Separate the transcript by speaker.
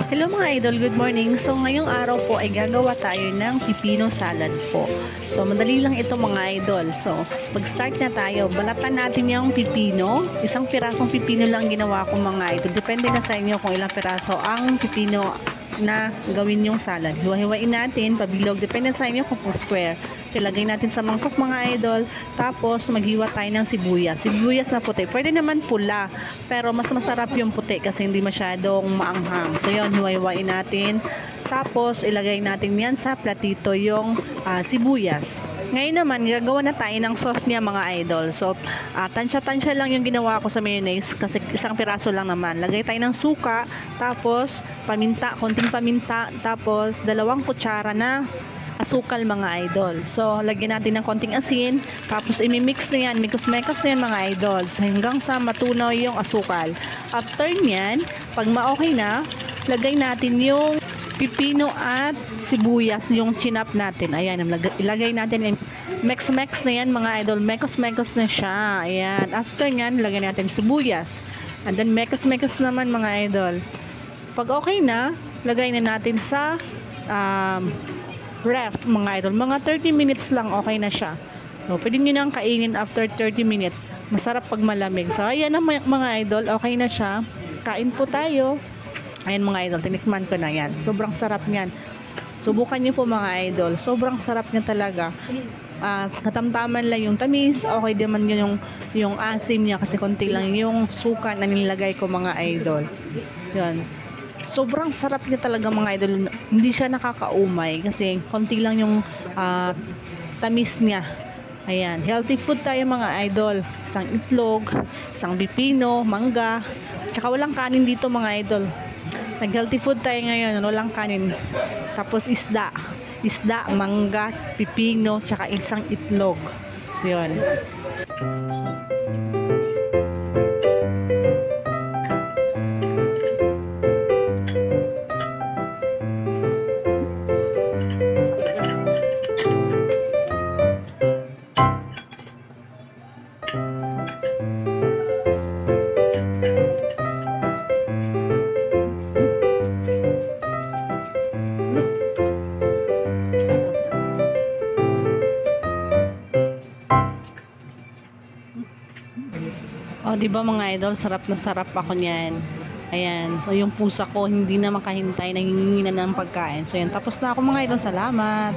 Speaker 1: Hello mga idol, good morning. So ngayong araw po ay gagawa tayo ng pipino salad po. So madali lang ito mga idol. So mag-start na tayo. Balatan natin yung pipino. Isang pirasong pipino lang ginawa ko mga idol. Depende na sa inyo kung ilang piraso ang pipino na gawin yung salad. Hiwa-hiwain natin, pabilog. Depende sa inyo kung square. So ilagay natin sa mangkok mga idol. Tapos maghiwa tayo ng sibuyas. Sibuyas na puti. Pwede naman pula. Pero mas masarap yung puti kasi hindi masyadong maanghang. So yun, hiwa-hiwain natin. Tapos ilagay natin yan sa platito yung sibuyas. Ngayon naman, gagawa na tayo ng sauce niya mga idol. So, tansya-tansya lang yung ginawa ko sa mayonnaise kasi isang piraso lang naman. Lagay tayo ng suka, tapos paminta, konting paminta, tapos 2 kutsara na asukal mga idol. So, lagyan natin ng konting asin, tapos imimix na yan, mikos-mekos na yan mga idol. So, hanggang sa matunaw yung asukal. After nyan, pag ma-okay na, lagay natin yung pipino at sibuyas yung chinap natin. Ayan, ilagay natin. Mex-mex na yan mga idol. Mekos-mekos na siya. Ayan. After nyan, lagay natin sibuyas. And then mekos-mekos naman mga idol. Pag okay na, lagay na natin sa ref mga idol. Mga 30 minutes lang okay na siya. So, pwede nyo nang kainin after 30 minutes. Masarap pag malamig. So, ayan na mga idol. Okay na siya. Kain po tayo. Ayan mga idol, tinikman ko na yan. Sobrang sarap niyan. Subukan niyo po mga idol. Sobrang sarap niya talaga. Katamtaman lang yung tamis. Okay naman yun yung asim niya kasi konti lang yung suka na nilagay ko mga idol. Yun. Sobrang sarap niya talaga mga idol. Hindi siya nakakaumay kasi konti lang yung tamis niya. Ayan. Healthy food tayo mga idol. Isang itlog, isang pipino, mangga. Tsaka walang kanin dito mga idol. Nag-healthy food tayo ngayon, walang kanin. Tapos isda, mangga, pipino, tsaka isang itlog. Yun. Oh, 'di ba mga idol, sarap na sarap ako niyan. Ayan. So yung pusa ko hindi na makahintay, nanginginan ng pagkain. So yan, tapos na ako mga idol. Salamat.